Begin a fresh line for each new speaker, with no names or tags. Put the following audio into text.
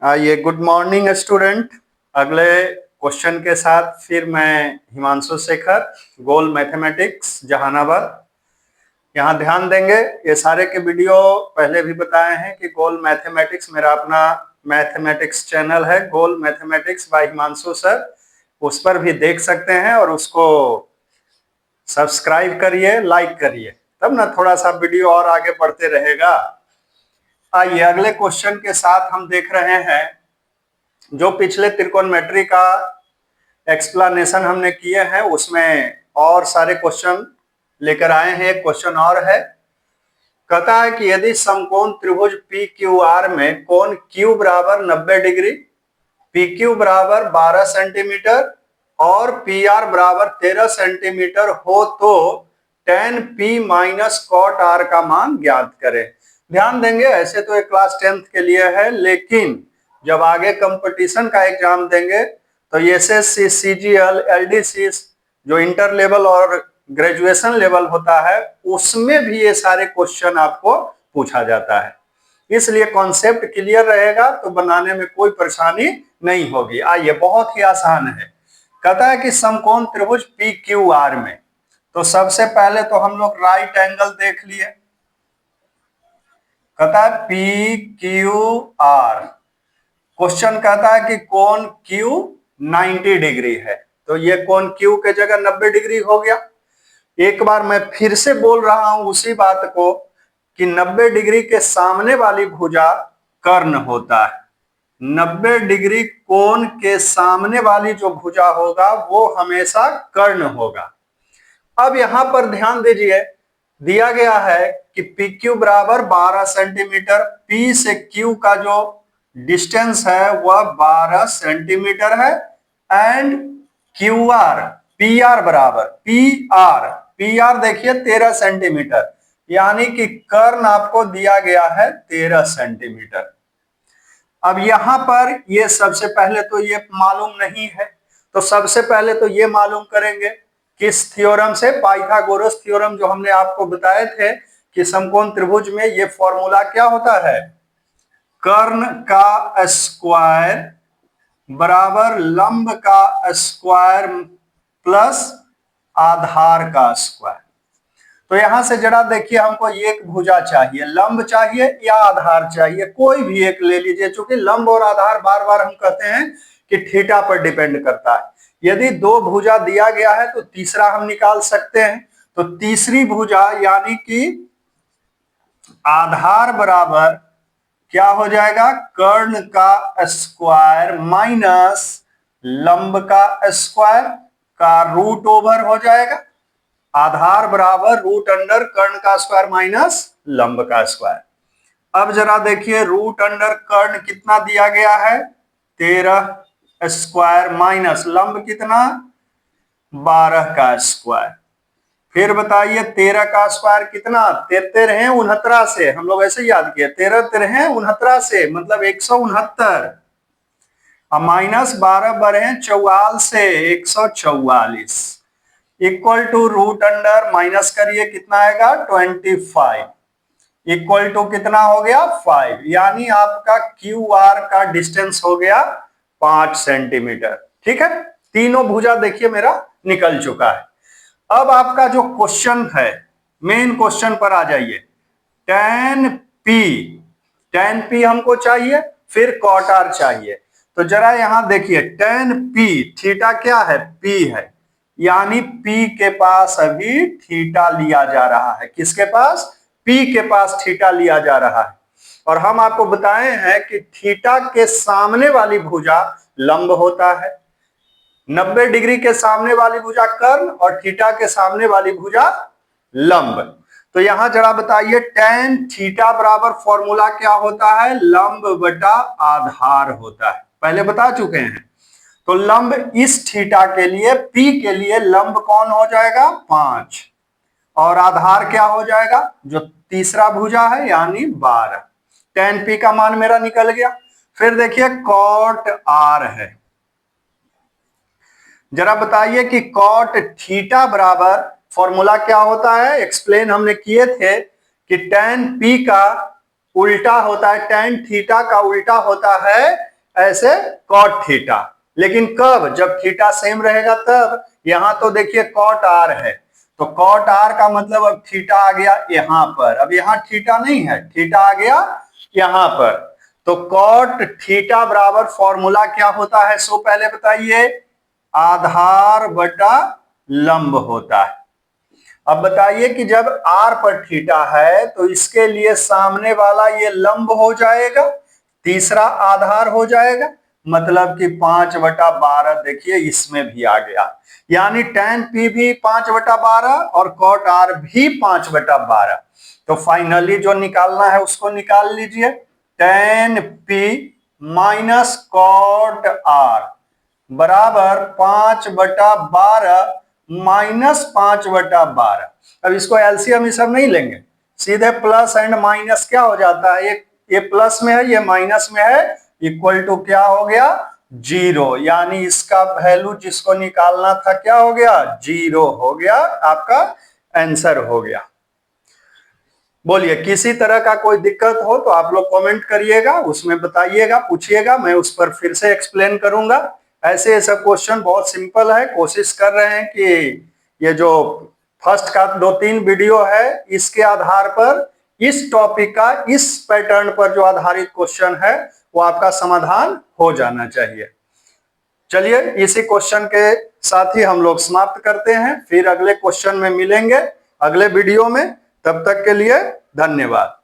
ये good morning student. अगले question के साथ फिर मैं हिमांशु शेखर, गोल मैथमेटिक्स जहानाबाद। यहाँ ध्यान देंगे, ये सारे के वीडियो पहले भी बताए हैं कि गोल मैथमेटिक्स मेरा अपना मैथमेटिक्स चैनल है, गोल मैथमेटिक्स बाय हिमांशु सर। उस पर भी देख सकते हैं और उसको सब्सक्राइब करिए, लाइक करिए, तब ना थोड़ा सा वीडियो और आगे बढ़ते रहेगा। आइए अगले क्वेश्चन के साथ हम देख रहे हैं, जो पिछले त्रिकोणमिति का एक्सप्लेनेशन हमने किए हैं उसमें और सारे क्वेश्चन लेकर आए हैं। एक क्वेश्चन और है, कहता है कि यदि समकोण त्रिभुज पी क्यू आर में कोण Q बराबर 90 डिग्री, पी क्यू बराबर 12 सेंटीमीटर और पी आर बराबर 13 सेंटीमीटर हो तो tan P minus cot r का मान ज्ञात करें। ध्यान देंगे, ऐसे तो एक क्लास 10th के लिए है, लेकिन जब आगे कंपटीशन का एग्जाम देंगे तो एसएससी, सीजीएल, एलडीसी जो इंटर लेवल और ग्रेजुएशन लेवल होता है उसमें भी ये सारे क्वेश्चन आपको पूछा जाता है। इसलिए कॉन्सेप्ट क्लियर रहेगा तो बनाने में कोई परेशानी नहीं होगी। आइए, बहुत ही आसान है। कहता है कि समकोण त्रिभुज पी क्यू आर में, तो सबसे पहले तो हम लोग राइट एंगल देख लिए। कहता है पी क्यू आर, क्वेश्चन कहता है कि कोण Q 90 डिग्री है, तो ये कोण Q के जगह 90 डिग्री हो गया। एक बार मैं फिर से बोल रहा हूं उसी बात को कि 90 डिग्री के सामने वाली भुजा कर्ण होता है। 90 डिग्री कोण के सामने वाली जो भुजा होगा वो हमेशा कर्ण होगा। अब यहां पर ध्यान दीजिए, दिया गया है कि पी क्यू बराबर 12 सेंटीमीटर, P से Q का जो डिस्टेंस है वह 12 सेंटीमीटर है, and Q R, P R बराबर पी आर देखिए 13 सेंटीमीटर, यानी कि कर्ण आपको दिया गया है 13 सेंटीमीटर। अब यहां पर ये सबसे पहले तो ये मालूम नहीं है, तो सबसे पहले तो ये मालूम करेंगे किस थ्योरम से, पाइथागोरस थ्योरम जो हमने आपको बताए थे कि समकोण त्रिभुज में ये फॉर्मूला क्या होता है, कर्ण का स्क्वायर बराबर लंब का स्क्वायर प्लस आधार का स्क्वायर। तो यहां से जरा देखिए, हमको एक भुजा चाहिए, लंब चाहिए या आधार चाहिए, कोई भी एक ले लीजिए, क्योंकि लंब और आधार बार बार हम कहते हैं कि थीटा पर डिपेंड करता है। यदि दो भुजा दिया गया है तो तीसरा हम निकाल सकते हैं, तो तीसरी भुजा यानी कि आधार बराबर क्या हो जाएगा, कर्ण का स्क्वायर माइनस लंब का स्क्वायर का रूट ओवर हो जाएगा। आधार बराबर रूट अंडर कर्ण का स्क्वायर माइनस लंब का स्क्वायर। अब जरा देखिए, रूट अंडर कर्ण कितना दिया गया है, 13 स्क्वायर माइनस लंब कितना, 12 का स्क्वायर। फिर बताइए 13 का स्क्वायर कितना, 13 69 से, हम लोग ऐसे याद किए, 13 69 से मतलब 169, अब माइनस 12 बढ़े 44 से 144, equal to root under minus करिए कितना आएगा 25, इक्वल टू कितना हो गया 5, यानी आपका क्यू आर का डिस्टेंस हो गया 5 सेंटीमीटर। ठीक है, तीनों भुजा देखिए मेरा निकल चुका है। अब आपका जो क्वेश्चन है, मेन क्वेश्चन पर आ जाइए। tan P हमको चाहिए, फिर कॉट आर चाहिए। तो जरा यहां देखिए, tan P, थीटा क्या है, P है, यानी P के पास अभी थीटा लिया जा रहा है। किसके पास, P के पास थीटा लिया जा रहा है। और हम आपको बताए हैं कि थीटा के सामने वाली भुजा लंब होता है, 90 डिग्री के सामने वाली भुजा कर्ण और थीटा के सामने वाली भुजा लंब। तो यहां जरा बताइए, tan थीटा बराबर फॉर्मूला क्या होता है, लंब बटा आधार होता है, पहले बता चुके हैं। तो लंब इस थीटा के लिए, P के लिए लंब कौन हो जाएगा 5, और आधार क्या हो जाएगा, जो तीसरा भुजा है यानी 12। tan P का मान मेरा निकल गया। फिर देखिए कॉट आर है, जरा बताइए कि कॉट थीटा बराबर फॉर्मूला क्या होता है, एक्सप्लेन हमने किए थे कि tan P का उल्टा होता है, tan थीटा का उल्टा होता है ऐसे cot थीटा। लेकिन कब? जब थीटा सेम रहेगा तब। यहां तो देखिए cot r है, तो cot r का मतलब अब थीटा आ गया यहां पर, अब यहां थीटा नहीं है, थीटा आ गया यहां पर। तो cot थीटा बराबर फॉर्मूला क्या होता है सो पहले बताइए, आधार बटा लंब होता है। अब बताइए कि जब r पर थीटा है तो इसके लिए सामने वाला ये लंब हो जाएगा, तीसरा आधार हो जाएगा, मतलब कि 5/12। देखिए इसमें भी आ गया, यानी tan p भी 5/12 और cot r भी 5/12। तो फाइनली जो निकालना है उसको निकाल लीजिए, tan p minus cot r बराबर 5/12 माइनस 5/12। अब इसको एलसीएम ये सब नहीं लेंगे, सीधे प्लस एंड माइनस क्या हो जाता है, ये प्लस में है ये माइनस में है, इक्वल टू क्या हो गया, 0। यानी इसका वैल्यू जिसको निकालना था क्या हो गया, 0 हो गया, आपका आंसर हो गया। बोलिए किसी तरह का कोई दिक्कत हो तो आप लोग कमेंट करिएगा, उसमें बताइएगा, पूछिएगा, मैं उस पर फिर से एक्सप्लेन करूंगा। ऐसे सब क्वेश्चन बहुत सिंपल है, कोशिश कर रहे हैं कि ये जो फर्स्ट का 2-3 वीडियो है इसके आधार पर, इस टॉपिक का इस पैटर्न पर जो आधारित क्वेश्चन है वो आपका समाधान हो जाना चाहिए। चलिए इसी क्वेश्चन के साथ ही हम लोग समाप्त करते हैं, फिर अगले क्वेश्चन में मिलेंगे अगले वीडियो में। तब तक के लिए धन्यवाद।